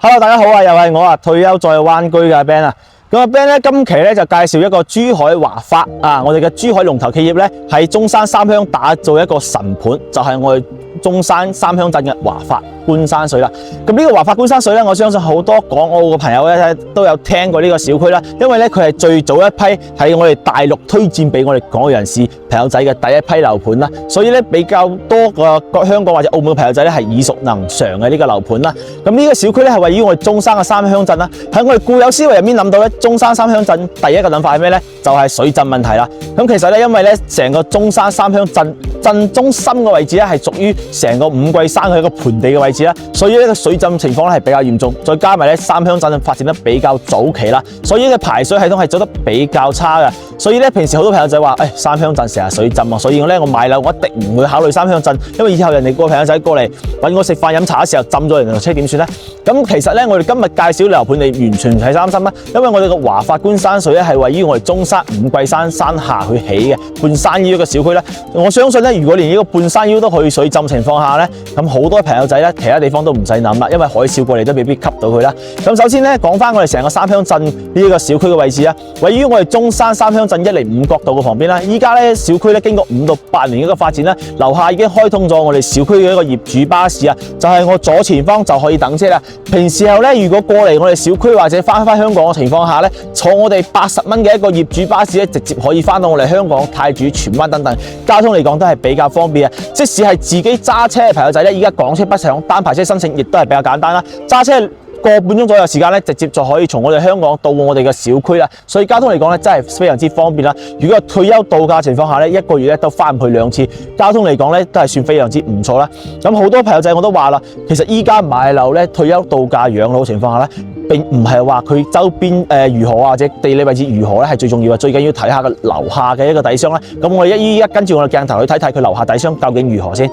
Hello， 大家好啊，又係我啊，退休在灣居嘅 Ben 啊。咁啊 Ben 咧，今期咧就介紹一個珠海華發啊，我哋嘅珠海龍頭企業咧，喺中山三鄉打造一個神盤，就係我哋中山三鄉鎮嘅華發觀山水啦。咁呢個華發觀山水咧，我相信好多港澳嘅朋友咧都有聽過呢個小區啦，因為咧佢係最早一批喺我哋大陸推薦俾我哋港澳人士朋友仔嘅第一批樓盤啦，所以咧比較多個香港或者澳門嘅朋友仔咧係耳熟能詳嘅呢個樓盤啦。咁呢個小區咧係位於我哋中山嘅三鄉鎮啦，喺我哋固有思維入面諗到咧，中山三鄉鎮第一個諗法係咩咧？就係水浸問題啦。咁其實咧，因為咧成個中山三鄉鎮中心嘅位置咧係屬於成個五桂山嘅一個盆地嘅位置啦，所以呢個水浸情況咧係比較嚴重，再加埋咧三鄉鎮發展得比較早期啦，所以呢個排水系統係做得比較差嘅。所以咧平時好多朋友仔話，三鄉鎮成日水浸啊，所以咧我買樓我一定唔會考慮三鄉鎮，因為以後人哋個朋友仔過嚟揾我食飯飲茶嘅時候浸咗人哋台車點算咧？咁其實咧我哋今日介紹樓盤，你完全唔使擔心啦，因為我哋嘅華發觀山水咧係位於我哋中山五桂山山下去起嘅半山腰嘅小區咧，我相信咧如果連呢個半山腰都去水浸情況下咧，咁好多朋友仔咧其他地方都唔使諗啦，因為海嘯過嚟都未必吸到佢啦。咁首先咧講翻我哋成個三鄉鎮呢個小區嘅位置啦，位於我哋中山三鄉鎮105角道嘅旁邊啦。依家咧小區咧經過5到8年一個發展啦，樓下已經開通咗我哋小區嘅一個業主巴士啊，就係我左前方就可以等車啦。平時候咧如果過嚟我哋小區或者翻香港嘅情況下咧，坐我哋80蚊嘅一個業主巴士咧，直接可以翻到我哋香港太主、荃灣等等，交通嚟講都係比較方便啊。即使係自己揸車嘅朋友仔咧，依家港車北上單牌車申請亦都係比較簡單啦，揸車個半鐘左右時間咧，直接就可以從我哋香港到我哋嘅小區啦，所以交通嚟講咧真係非常之方便啦。如果退休度假情況下咧，一個月咧都翻唔去2次，交通嚟講咧都係算非常之唔錯啦。咁好多朋友仔我都話啦，其實依家買樓咧，退休度假養老情況下咧，並唔係話佢周邊如何或者地理位置如何咧係最重要嘅，最緊要睇下個樓下嘅一個底箱啦。咁我哋一跟住我哋鏡頭去睇睇佢樓下底箱究竟如何先。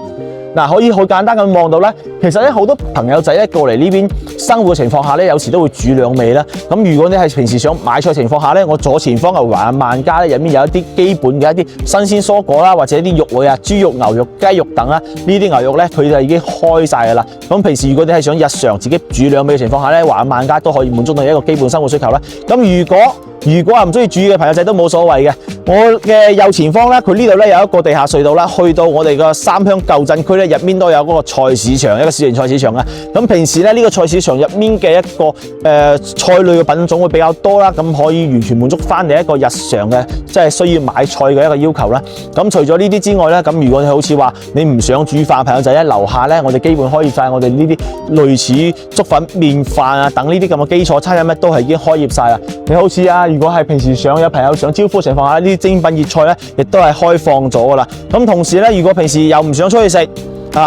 嗱，可以好簡單咁望到咧，其實咧好多朋友仔咧過嚟呢邊生活嘅情況下咧，有時都會煮兩味啦。咁如果你係平時想買菜情況下咧，我左前方嘅華萬家咧入面有一啲基本嘅一啲新鮮蔬果啦，或者一啲肉類啊，豬肉、牛肉、雞肉等啦，呢啲牛肉咧佢就已經開晒噶啦。咁平時如果你係想日常自己煮兩味嘅情況下咧，華萬家都可以滿足到一個基本生活需求啦。咁如果唔中意煮嘅朋友仔都冇所謂嘅，我嘅右前方咧，佢呢度咧有一個地下隧道啦，去到我哋嘅三鄉舊鎮區咧，入面都有嗰個菜市場，一個小型菜市場啊。咁平時咧呢個菜市場入面嘅一個菜類嘅品種會比較多啦，咁可以完全滿足翻你一個日常嘅即係需要買菜嘅一個要求啦。咁除咗呢啲之外咧，咁如果你好似話你唔想煮飯朋友仔咧，樓下咧我哋基本開業晒我哋呢啲類似粥粉麵飯啊等呢啲咁嘅基礎餐飲咧都係已經開業晒啦。你好似如果係平時有朋友想招呼情況下，呢啲精品熱菜咧，亦都係開放咗噶啦。咁同時咧，如果平時又唔想出去食，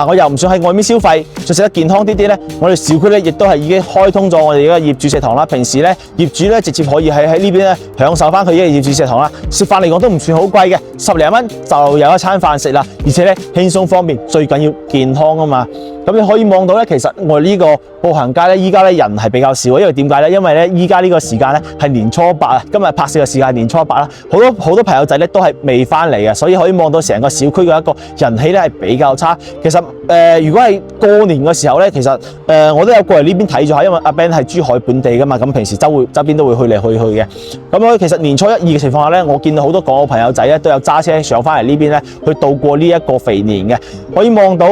我又唔想喺外面消費，想食得健康啲咧，我哋小區咧亦都係已經開通咗我哋嘅業主食堂啦。平時咧，業主咧直接可以喺呢邊咧享受翻佢嘅業主食堂啦。食飯嚟講都唔算好貴嘅，10零蚊就有一餐飯食啦，而且咧輕鬆方便，最緊要健康啊嘛。咁你可以望到咧，其實我哋呢個步行街咧，依家咧人係比較少，因為點解咧？因為咧依家呢個時間咧係年初8啊，今日拍攝嘅時間係年初8啦，好多朋友仔咧都係未翻嚟嘅，所以可以望到成個小區嘅一個人氣咧係比較差。其實如果係過年嘅時候咧，其實我都有過嚟呢邊睇咗下，因為阿 Ben 係珠海本地噶嘛，咁平時周邊都會去嚟去嘅。咁其實年初1、2嘅情況下咧，我見到好多港澳朋友仔咧都有揸車上翻嚟呢邊咧去度過呢一個肥年嘅，可以望到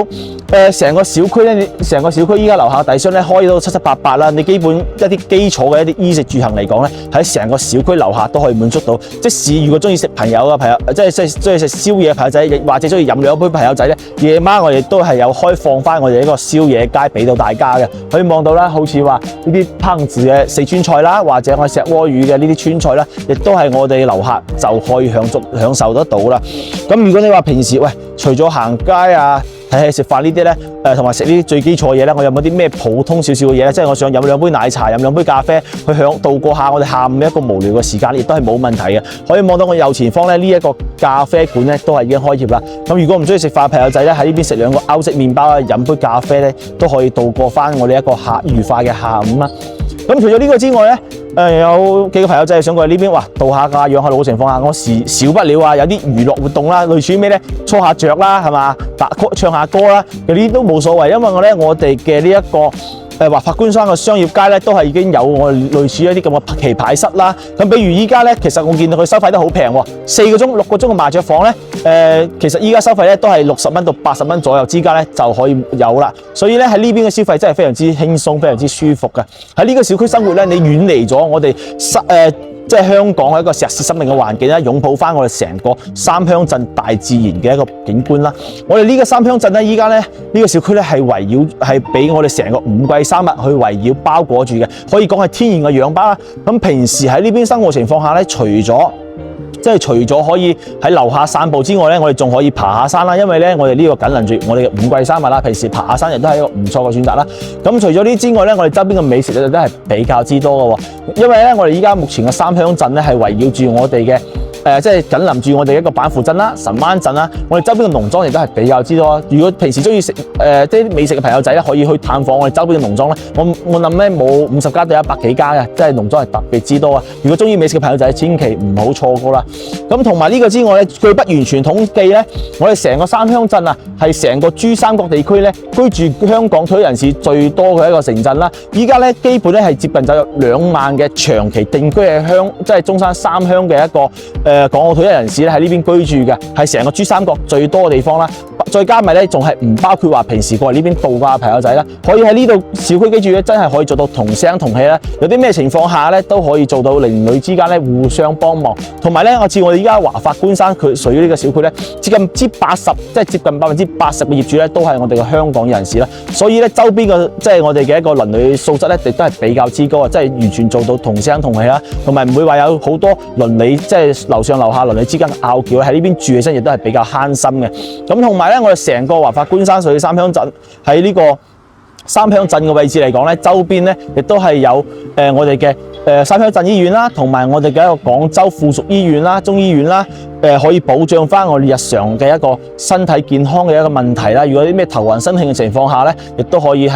成個小區咧，成個小區依家樓下底箱咧開到七七八八啦。你基本一啲基礎嘅一啲衣食住行嚟講咧，喺成個小區樓下都可以滿足到。即使如果中意食朋友嘅朋友，即係中意食宵夜嘅朋友仔，或者中意飲2杯朋友仔咧，夜晚我哋都係有開放翻我哋一個宵夜街俾到大家嘅。可以望到啦，好似話呢啲烹製嘅四川菜啦，或者我石鍋魚嘅呢啲川菜啦，亦都係我哋樓下就可以享受得到啦。咁如果你話平時除咗行街啊，睇食飯呢啲咧，同埋食呢啲最基礎嘅嘢咧，我有冇啲咩普通少少嘅嘢咧？即係我想飲2杯奶茶，飲2杯咖啡，去度過下我哋下午一個無聊嘅時間，亦都係冇問題嘅。可以望到我右前方咧，呢一個咖啡館咧都係已經開業啦。咁如果唔中意食飯嘅朋友仔咧，喺呢邊食2個歐式麵包啊，飲杯咖啡咧，都可以度過翻我哋一個愉快嘅下午啦。咁除咗呢個之外咧，有幾個朋友仔係想過嚟呢邊，度下假養下老嘅情況下，我少不了有啲娛樂活動啦，類似咩咧，搓下腳啦，係嘛，唱下歌啦，呢啲都冇所謂，因為我哋嘅呢一個華發觀山嘅商業街咧，都係已經有我哋類似一啲咁嘅棋牌室啦。咁比如依家咧，其實我見到佢收費都好平喎，4個鐘、6個鐘嘅麻雀房咧，其實依家收費咧都係60蚊到80蚊左右之間咧就可以有啦。所以咧喺呢邊嘅消費真係非常之輕鬆、非常之舒服嘅。喺呢個小區生活咧，你遠離咗我哋即係香港一個石屎森林嘅環境啦，擁抱翻我哋成個三鄉鎮大自然嘅一個景觀啦。我哋呢個三鄉鎮咧，依家咧呢個小區咧係圍繞係俾我哋成個5季山脈去圍繞包裹住嘅，可以講係天然嘅氧吧啦。咁平時喺呢邊生活情況下咧，除咗可以喺樓下散步之外咧，我哋仲可以爬下山啦。因為咧，我哋呢個緊鄰住我哋嘅5季山脈啦，平時爬下山亦都係一個唔錯嘅選擇啦。咁除咗呢之外咧，我哋周邊嘅美食咧都係比較之多嘅喎。因為咧，我哋依家目前嘅三鄉鎮咧係圍繞住我哋嘅即係緊鄰住我哋一個板符鎮啦、神灣鎮啦。我哋周邊嘅農莊亦都係比較之多。如果平時中意食啲美食嘅朋友仔咧，可以去探訪我哋周邊嘅農莊咧。我諗咧冇50家到100幾家嘅，即係農莊係特別之多啊！如果中意美食嘅朋友仔，千祈唔好錯過啦。咁同埋呢個之外咧，據不完全統計咧，我哋成個三鄉鎮啊，係成個珠三角地區咧居住香港退休人士最多嘅一個城鎮啦。依家咧基本咧係接近就有2萬嘅長期定居嘅即係中山三鄉嘅一個港澳退休人士咧喺呢邊居住嘅，係成個珠三角最多嘅地方啦。再加埋咧，仲係唔包括話平時過嚟呢邊度假嘅朋友仔啦，可以喺呢度小區居住咧，真係可以做到同聲同氣啦。有啲咩情況下咧，都可以做到鄰里之間咧互相幫忙。同埋咧，我知我哋依家華發觀山佢屬於呢個小區咧，接近80%，即係接近80%嘅業主咧，都係我哋嘅香港人士啦。所以咧，周邊嘅即係我哋嘅一個鄰里素質咧，亦都係比較之高啊！即係完全做到同聲同氣啦，同埋唔會話有好多鄰里即係樓上樓下鄰里之間嘅拗撬，喺呢邊住起身亦都係比較慳心嘅。咁同埋咧，我哋成個華發觀山屬於三鄉鎮喺呢個三鄉鎮嘅位置嚟講咧，周邊咧亦都係有我哋嘅三鄉鎮醫院啦，同埋我哋嘅一個廣州附屬醫院啦、中醫院啦，可以保障翻我哋日常嘅一個身體健康嘅一個問題啦。如果啲咩頭暈身㷫嘅情況下咧，亦都可以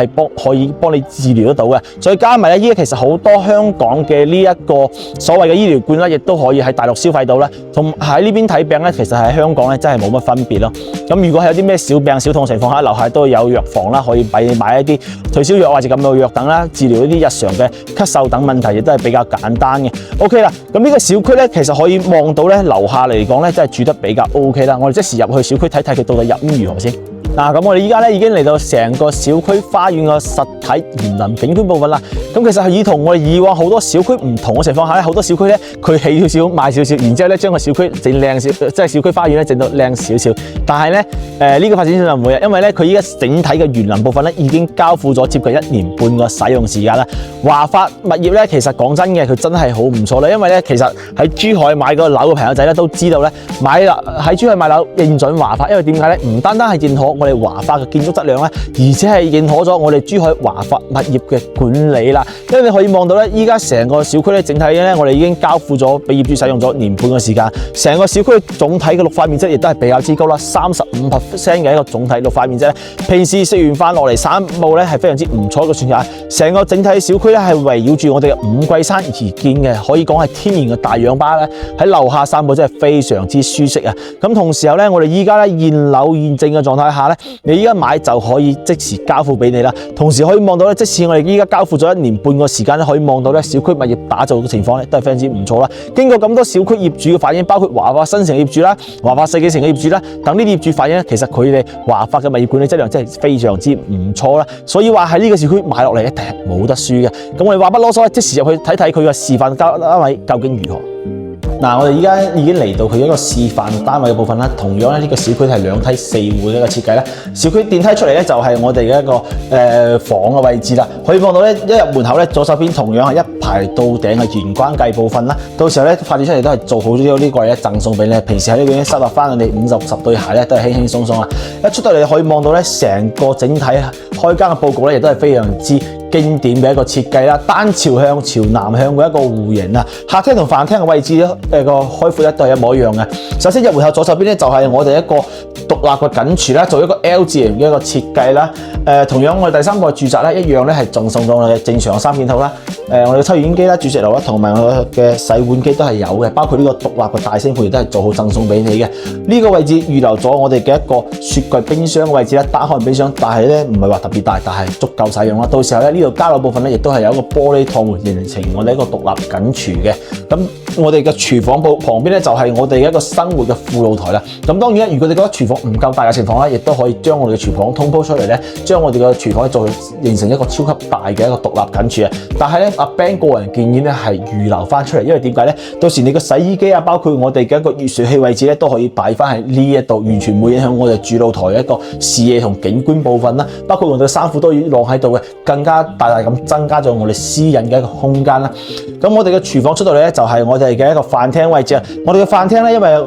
幫你治療得到嘅。再加埋咧，依家其實好多香港嘅呢一個所謂嘅醫療券啦，亦都可以喺大陸消費到啦。同喺呢邊睇病咧，其實喺香港咧真係冇乜分別咯。咁如果係有啲咩小病小痛嘅情況下，樓下都有藥房啦，可以俾你買一啲退燒藥或者感冒藥等啦，治療一啲日常嘅咳嗽等問題，亦都係比較簡單嘅。OK 啦，咁呢個小區咧，其實可以望到咧樓下嚟講咧，真係住得比較 OK 啦。我哋即時入去小區睇睇佢到底入屋如何先。咁我哋依家咧已經嚟到成個小區花園嘅實體園林景觀部分啦。咁其實係同我哋以往好多小區唔同嘅情況下咧，好多小區咧佢起少少賣少少，然之後咧將個小區整靚少，即係小區花園咧整到靚少少。但係咧呢個發展商就唔會，因為咧佢依家整體嘅園林部分咧已經交付咗接近1年半嘅使用時間啦。華發物業咧其實講真嘅，佢真係好唔錯啦，因為咧其實喺珠海買個樓嘅朋友仔咧都知道咧，喺珠海買樓認準華發，因為點解咧？唔單單係認可我哋華發嘅建築質量咧，而且係認可咗我哋珠海華發物業嘅管理啦。因為你可以望到咧，依家成個小區咧整體咧，我哋已經交付咗俾業主使用咗1年半嘅時間。成個小區總體嘅綠化面積亦都係比較之高啦，35% 嘅一個總體綠化面積咧。平時食完飯落嚟散步咧係非常之唔錯嘅選擇。成個整體小區咧係圍繞住我哋嘅5季山而建嘅，可以講係天然嘅大氧吧咧。喺樓下散步真係非常之舒適啊！咁同時候咧，我哋依家咧現樓現證嘅狀態下咧，你依家買就可以即時交付俾你啦。同時可以望到咧，即使我哋依家交付咗1年半嘅時間咧，可以望到咧小區物業打造嘅情況咧都係非常之唔錯啦。經過咁多小區業主嘅反映，包括華發新城嘅業主啦、華發世紀城嘅業主啦等呢啲業主反映咧，其實佢哋華發嘅物業管理質量真係非常之唔錯啦。所以話喺呢個小區買落嚟一定係冇得輸嘅。咁我哋話不囉嗦，即時入去睇睇佢嘅示範單位究竟如何。我哋依家已經嚟到佢一個示範單位嘅部分啦。同樣咧，呢個小區係2梯4戶嘅一個設計啦。小區電梯出嚟咧就係我哋嘅一個房嘅位置啦。可以望到咧，一入門口咧，左手邊同樣係一排到頂嘅玄關計部分啦。到時候咧發展出嚟都係做好咗呢個咧贈送俾你。平時喺呢邊收納翻我哋50-60對鞋咧都係輕輕鬆鬆啦。一出到嚟可以望到咧，成個整體開間嘅佈局咧亦都係非常之經典嘅一個設計啦，單朝向朝南向嘅一個戶型啊，客廳同飯廳嘅位置咧，個開闊咧都係一模一樣嘅。首先入門口左手邊咧就係我哋一個獨立嘅緊廚啦，做一個 L 字形嘅一個設計啦。同樣我哋第3個住宅咧一樣咧係贈送咗我哋正常嘅3件套啦。我哋嘅抽油煙機啦、煮食爐啦，同埋我嘅洗碗機都係有嘅，包括呢個獨立嘅大聲盤亦都係做好贈送俾你嘅。呢個位置預留咗我哋嘅一個雪櫃冰箱嘅位置啦，單開冰箱，但係咧唔係話特別大，但係足夠使用啦。到時候咧呢度交流部分咧，亦都係有一個玻璃趟形成我哋一個獨立緊廚嘅。咁我哋嘅廚房部旁邊咧就係我哋一個生活嘅副露台啦。咁當然咧，如果你覺得廚房唔夠大嘅情況咧，亦都可以將我哋嘅廚房通鋪出嚟咧，將我哋嘅廚房做形成一個超級大嘅一個獨立緊廚啊。但係咧，阿 Ben 個人建議咧係預留翻出嚟，因為點解咧？到時你個洗衣機啊，包括我哋嘅一個熱水器位置咧，都可以擺翻喺呢一度，完全冇影響我哋主露台嘅一個視野同景觀部分啦。包括我哋嘅衫褲都晾喺度嘅，更加大大咁增加咗我哋私隱嘅一個空間啦。咁我哋嘅廚房出到嚟咧，就係我哋嘅一個飯廳位置啊。我哋嘅飯廳咧，因為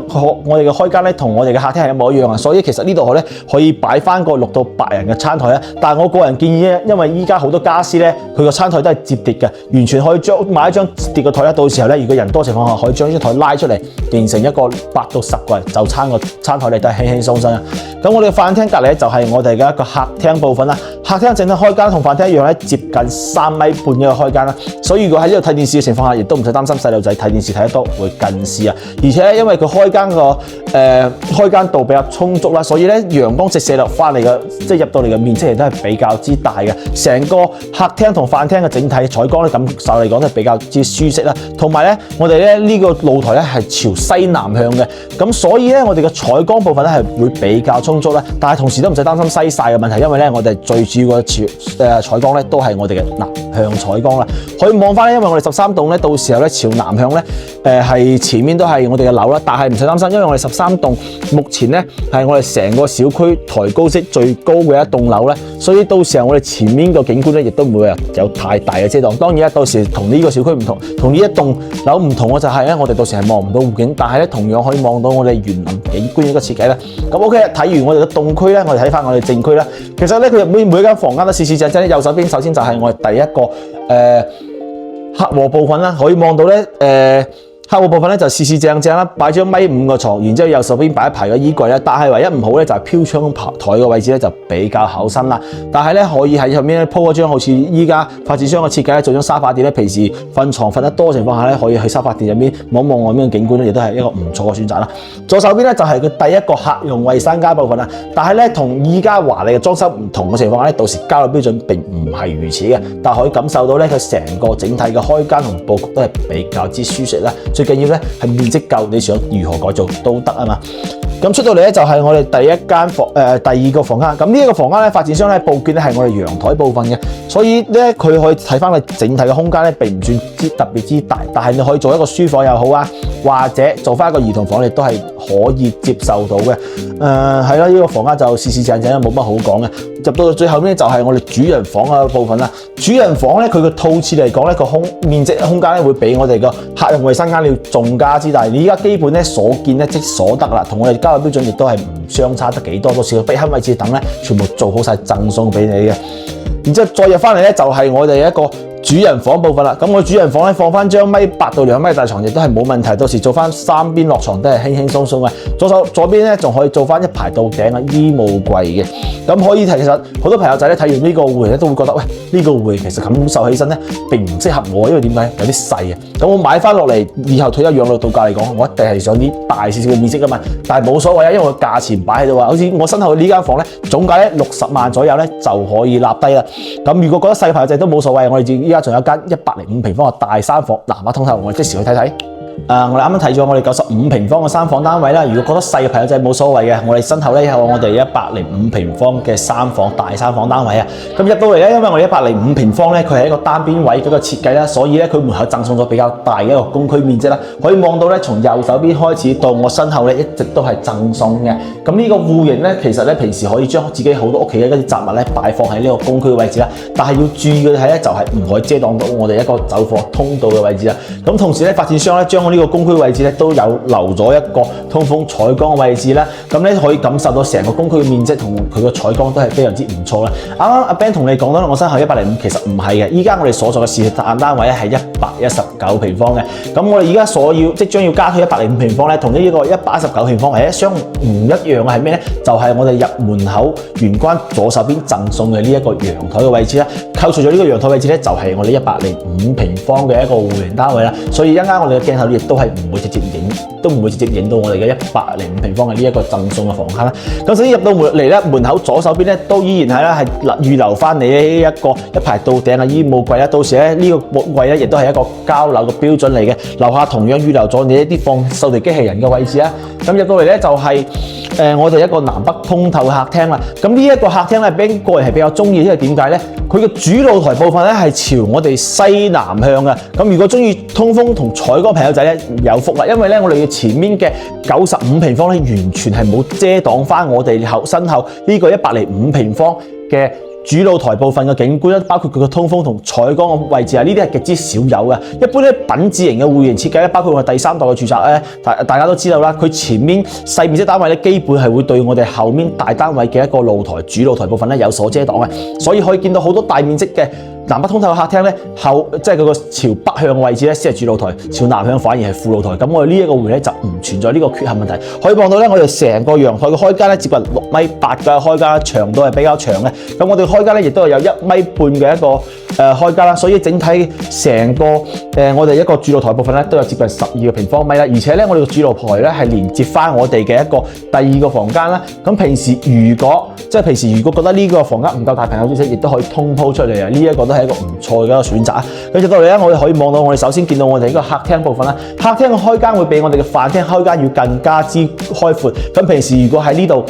我哋嘅開間咧同我哋嘅客廳係一模一樣啊，所以其實呢度咧可以擺翻個6到8人嘅餐台啊。但係我個人建議咧，因為依家好多家私咧，佢個餐台都係摺疊嘅，完全可以買一張摺疊嘅台啦。到時候咧，如果人多情況下，可以將呢張台拉出嚟，形成一個8到10個人就餐個餐台嚟都係輕輕鬆鬆啊。咁我哋嘅飯廳隔離咧就係我哋嘅一個客廳部分啦。客廳整體開間同飯廳一樣咧，接近3.5米嘅一個開間啦。所以如果喺呢度睇電視嘅情況下，亦都唔使擔心細路仔睇電視睇得多會近視啊。而且因為佢開間度比較充足啦，所以咧陽光直射落翻嚟嘅，即係入到嚟嘅面積亦都係比較之大嘅。成個客廳同飯廳嘅整體採光咧感受嚟講都係比較之舒適啦。同埋咧，我哋咧呢個露台咧係朝西南向嘅，咁所以咧我哋嘅採光部分咧係會比較充足啦。但係同時都唔使擔心西曬嘅問題，因為咧我哋最主要嘅採光咧都係我哋嘅南向採光啦。可以望翻咧，因為我哋13棟咧到時候咧朝南向咧係前面都係我哋嘅樓啦，但係唔使擔心，因為我哋13棟目前咧係我哋成個小區抬高式最高嘅一棟樓咧，所以到時候我哋前面個景觀咧亦都唔會有太大嘅遮擋。當然啦，到時同呢個小區唔同，同呢一棟樓唔同嘅就係咧，我哋到時係望唔到湖景，但係咧同樣可以望到我哋園林景觀一個設計啦。咁 OK， 睇完我哋嘅棟區咧，我哋睇翻我哋正區啦。其實咧佢每間房間都四四正正咧，右手邊首先就係我哋第一個客臥部分啦，可以望到咧客戶部分咧就四四正正啦，擺咗1.5米嘅床，然之後右手邊擺一排嘅衣櫃啦。但係唯一唔好咧就係飄窗台嘅位置咧就比較厚身啦。但係咧可以喺上面咧鋪一張好似依家發展商嘅設計咧做張沙發墊咧，平時瞓床瞓得多嘅情況下咧，可以喺沙發墊入面望望外面嘅景觀咧，亦都係一個唔錯嘅選擇啦。左手邊咧就係佢第一個客用衞生間部分啦。但係咧同依家華麗嘅裝修唔同嘅情況下咧，到時交流標準並唔係如此嘅，但係可以感受到咧佢成個整體嘅開間同佈局都係比較之舒適啦。最緊要咧係面積夠，你想如何改造都得啊嘛。咁出到嚟咧就係我哋第二個房間。咁呢一個房間咧發展商咧佈建咧係我哋陽台部分嘅，所以咧佢可以睇翻佢整體嘅空間咧並唔算特別之大，但係你可以做一個書房又好啊，或者做翻一個兒童房，亦都係可以接受到嘅。係啦，呢個房間就四四正正冇乜好講嘅。入到最後面就係我哋主人房嘅部分啦。主人房咧佢個套設嚟講咧個面積空間咧會比我哋個客用衞生間要仲加之大。你依家基本咧所見咧即所得啦，同我哋交流標準亦都係唔相差得幾多，到時個壁龕位置等咧全部做好晒贈送俾你嘅。然之後再入翻嚟咧就係我哋一個主人房部分啦。咁我主人房咧放翻張1.8到2米大床亦都係冇問題，到時做翻3邊落床都係輕輕鬆鬆嘅。左邊咧仲可以做翻一排到頂嘅衣帽櫃嘅。咁可以其實好多朋友仔咧睇完呢個戶型咧都會覺得喂，呢個戶型其實咁受起身咧並唔適合我，因為點解有啲細啊。咁我買翻落嚟以後退休養老度假嚟講，我一定係想啲大少少嘅面積噶嘛。但係冇所謂啊，因為個價錢擺喺度啊。好似我身後呢間房咧總價咧60萬左右咧就可以立低啦。咁如果覺得細朋友仔都冇所謂，我哋依家仲有間105平方嘅大3房，嗱，馬通頭我哋即時去睇睇。我哋啱啱睇咗我哋95平方嘅3房單位啦。如果覺得細嘅朋友仔冇所謂嘅，我哋身後咧有我哋105平方嘅大3房單位啊。咁入到嚟咧，因為我哋105平方咧，佢係一個單邊位嗰個設計啦，所以咧佢門口贈送咗比較大嘅一個公區面積啦。可以望到咧，從右手邊開始到我身後咧，一直都係贈送嘅。咁呢個戶型咧，其實咧平時可以將自己好多屋企嘅一啲雜物咧擺放喺呢個公區嘅位置啦。但係要注意嘅係咧，就係唔可以遮擋到我哋一個走貨通道嘅位置啦。咁同時咧，發展商咧將呢個公區位置咧都有留咗一個通風採光嘅位置啦，咁咧可以感受到成個公區嘅面積同佢個採光都係非常之唔錯啦。啱啱阿 Ben 同你講到我身後105，其實唔係嘅，依家我哋所在嘅示範單位咧係119平方嘅，咁我哋而家即將要加推105平方咧，同呢個119平方係相唔一樣嘅係咩咧？就係我哋入門口玄關左手邊贈送嘅呢一個陽台嘅位置啦。扣除咗呢個陽台位置咧，就係我哋105平方嘅一個戶型單位啦。所以一陣間我哋嘅鏡頭亦亦都係唔會直接影到我哋嘅105平方嘅呢一個贈送嘅房間啦。咁首先入到門嚟咧，門口左手邊咧都依然係預留翻你呢一排到頂嘅衣帽櫃啦。到時咧呢個櫃咧亦都係一個交樓嘅標準嚟嘅。樓下同樣預留咗你一啲放掃地機器人嘅位置啦。咁入到嚟咧就係我哋一個南北通透嘅客廳啦。咁呢一個客廳咧，個人係比較中意，因為點解咧？佢嘅主露台部分咧係朝我哋西南向嘅。咁如果中意通風同採光朋友仔咧有福啦，因為咧我哋嘅前面嘅95平方咧完全係冇遮擋翻我哋身後呢個105平方嘅主露台部分嘅景觀，包括佢嘅通風同採光嘅位置啊，呢啲係極之少有嘅。一般咧品質型嘅戶型設計咧，包括我哋第三代嘅住宅咧，大家都知道啦，佢前面細面積單位咧，基本係會對我哋後面大單位嘅一個露台主露台部分咧有所遮擋嘅，所以可以見到好多大面積嘅南北通透嘅客廳咧，即係佢個朝北向嘅位置咧先係主露台，朝南向反而係副露台。咁我哋呢一個戶咧就唔存在呢個缺陷問題。可以望到咧，我哋成個陽台嘅開間咧接近6.8米嘅開間，長度係比較長嘅。咁我哋開間咧亦都係有1.5米嘅一個開間啦，所以整體成個我哋一個主露台部分咧都有接近12個平方米啦。而且咧我哋個主露台咧係連接翻我哋嘅一個第二個房間啦。咁平時如果覺得呢個房間唔夠大，朋友亦都可以通鋪出嚟啊！呢一個都係一個唔錯嘅一個選擇啊！咁入到嚟咧，我哋可以望到我哋首先見到我哋呢個客廳部分啦。客廳嘅開間會比我哋嘅飯廳開間要更加之開闊。咁平時如果喺呢度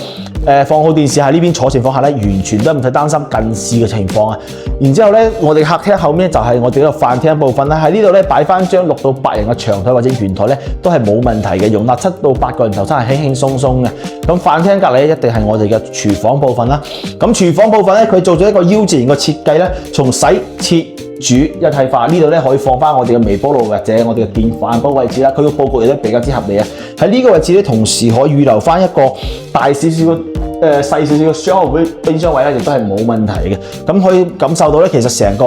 放好電視喺呢邊坐情況下咧，完全都唔使擔心近視嘅情況啊！然之後咧，我哋客廳後面就係我哋呢個飯廳部分啦。喺呢度咧擺翻張6到8人嘅長台或者圓台咧，都係冇問題嘅，容納7到8個人頭餐係輕輕鬆鬆嘅。咁飯廳隔離一定係我哋嘅廚房部分啦。咁廚房部分咧，佢做咗一個 U 字形嘅設計咧，從洗、切、煮一體化。呢度咧可以放翻我哋嘅微波爐或者我哋嘅電飯煲位置啦。佢個佈局亦都比較之合理啊。喺呢個位置咧，同時可以預留翻一個大少少嘅細少少嘅雙號冰箱位咧，亦都係冇問題嘅。咁可以感受到咧，其實成個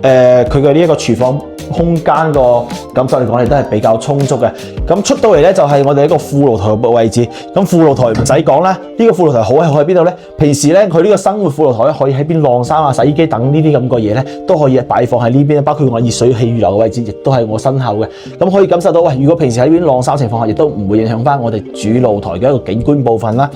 佢嘅呢一個廚房空間個感受嚟講，亦都係比較充足嘅。咁出到嚟咧，就係我哋一個副露台嘅位置。咁副露台唔使講啦，呢個副露台好喺邊度咧？平時咧，佢呢個生活副露台咧，可以喺邊晾衫啊、洗衣機等呢啲咁嘅嘢咧，都可以擺放喺呢邊。包括我熱水器預留嘅位置，亦都係我身後嘅。咁可以感受到，喂，如果平時喺邊晾衫情況下，亦都唔會影響翻我哋主露台嘅一個景觀部分啦。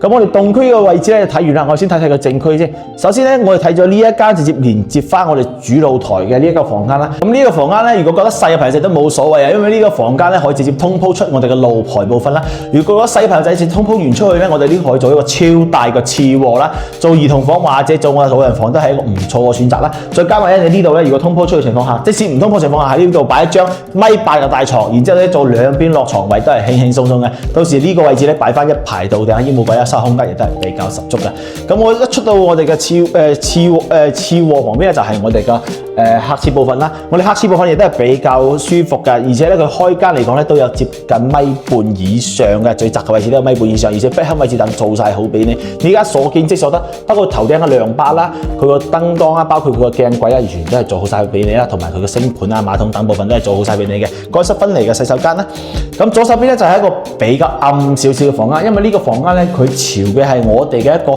咁我哋動區嘅位置咧睇完啦，我先睇個正區先。首先咧，我哋睇咗呢一間直接連接翻我哋主露台嘅呢一個房間啦。咁呢個房間咧，如果覺得細嘅朋友仔都冇所謂啊，因為呢個房間咧可以直接通鋪出我哋嘅露台部分啦。如果覺得細嘅朋友仔直接通鋪完出去咧，我哋呢可以做一個超大嘅次臥啦，做兒童房或者做我哋老人房都係一個唔錯嘅選擇啦。再加埋咧，你呢度咧，如果通鋪出去情況下，即使唔通鋪情況下，喺呢度擺一張1.8米嘅大床，然之後咧做兩邊落床位都係輕輕鬆鬆嘅。到時呢個位置咧擺翻一排到頂衣帽櫃啦，收空間亦都係比較十足嘅。咁我一出到我哋嘅次臥旁邊咧，就係我哋嘅客廁部分啦。我哋客廁部分亦都係比較舒服嘅，而且咧佢開間嚟講咧都有接近1.5米以上嘅，最窄嘅位置都有1.5米以上，而且壁龕位置等做晒好俾你。你而家所見即所得，包括頭頂嘅亮巴啦，佢個燈光啦，包括佢個鏡櫃啦，完全都係做好晒俾你啦，同埋佢嘅星盤啊、馬桶等部分都係做好晒俾你嘅。乾濕分離嘅洗手間啦。咁左手邊咧就係一個比較暗少少嘅房間，因為呢個房間咧佢朝嘅係我哋嘅一個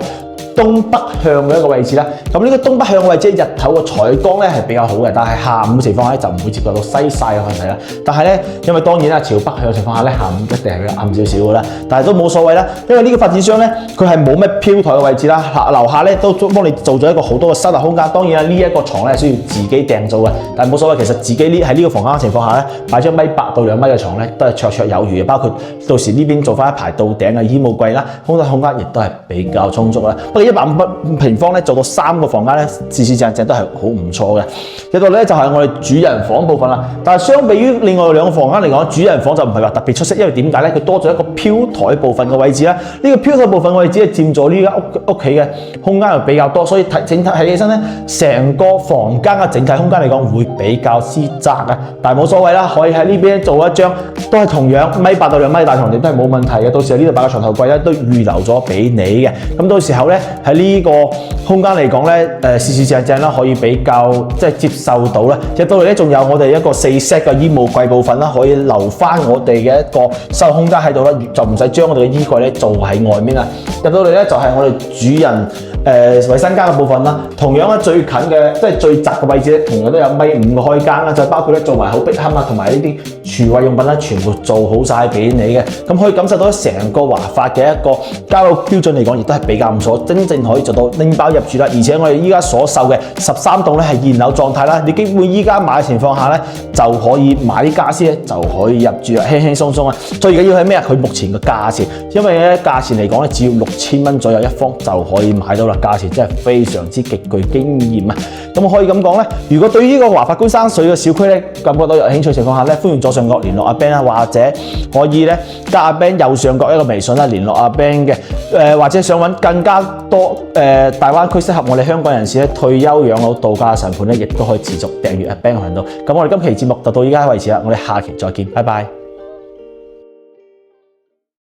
東北向嘅一個位置啦。咁呢個東北向嘅位置，日頭嘅採光咧係比較好嘅，但係下午嘅情況下就唔會接觸到西曬嘅問題啦。但係咧，因為當然啦，朝北向嘅情況下咧，下午一定係比較暗少少嘅啦。但係都冇所謂啦，因為呢個發展商咧，佢係冇咩飄台嘅位置啦。樓下咧都幫你做咗一個好多嘅收納空間。當然啦，呢一個床咧係需要自己訂做嘅，但係冇所謂。其實自己喺呢個房間嘅情況下咧，擺張1.8米到2米嘅床咧，都係綽綽有餘嘅。包括到時呢邊做翻一排到頂嘅衣帽櫃啦，空間亦都係比較充足啦。不過1.5平方咧做到3個房間咧，四四正正都係好唔錯嘅。入到咧就係我哋主人房部分啦。但係相比於另外兩個房間嚟講，主人房就唔係話特別出色，因為點解咧？佢多咗一個飄台部分嘅位置啦。呢個飄台部分我哋只係佔咗呢間屋企嘅空間又比較多，所以整體睇起身咧，成個房間嘅整體空間嚟講會比較之窄啊。但係冇所謂啦，可以喺呢邊做一張都係同樣1.8到2米大床，亦都係冇問題嘅。到時喺呢度擺個床頭櫃咧，都預留咗俾你嘅。咁到時候咧喺呢個空間嚟講咧，四四正正啦，可以比較即係接受到啦。入到嚟咧，仲有我哋一個4 set 嘅衣帽櫃部分啦，可以留翻我哋嘅一個收納空間喺度啦，就唔使將我哋嘅衣櫃咧做喺外面啦。入到嚟咧就係我哋主人衞生間嘅部分啦。同樣咧最近嘅即係最窄嘅位置咧，同樣都有1.5米嘅開間啦，就包括咧做埋好壁龕啊，同埋呢啲廚衛用品啦，全部做好晒俾你嘅。咁可以感受到成個華發嘅一個交樓標準嚟講，亦都係比較唔錯，真正可以做到拎包入住啦。而且我哋依家所售嘅13棟咧係現樓狀態啦，你基本依家買嘅情況下咧就可以買啲傢俬咧就可以入住啦，輕輕鬆鬆啊！最緊要係咩啊？佢目前嘅價錢，因為咧價錢嚟講咧只要6000蚊左右一方就可以買到啦，價錢真係非常之極具經驗啊！咁可以咁講咧，如果對於呢個華發觀山水嘅小區咧感覺到有興趣情況下咧，歡迎左上角聯絡阿 Ben 啦，或者可以咧加阿 Ben 右上角一個微信啦，聯絡阿 Ben 嘅，或者想揾更加多大灣區適合我哋香港人士咧退休養老度假嘅神盤咧，亦都可以持續訂閱阿 Ben 嘅頻道。咁我哋今期節目就到依家為止啦，我哋下期再見，拜拜。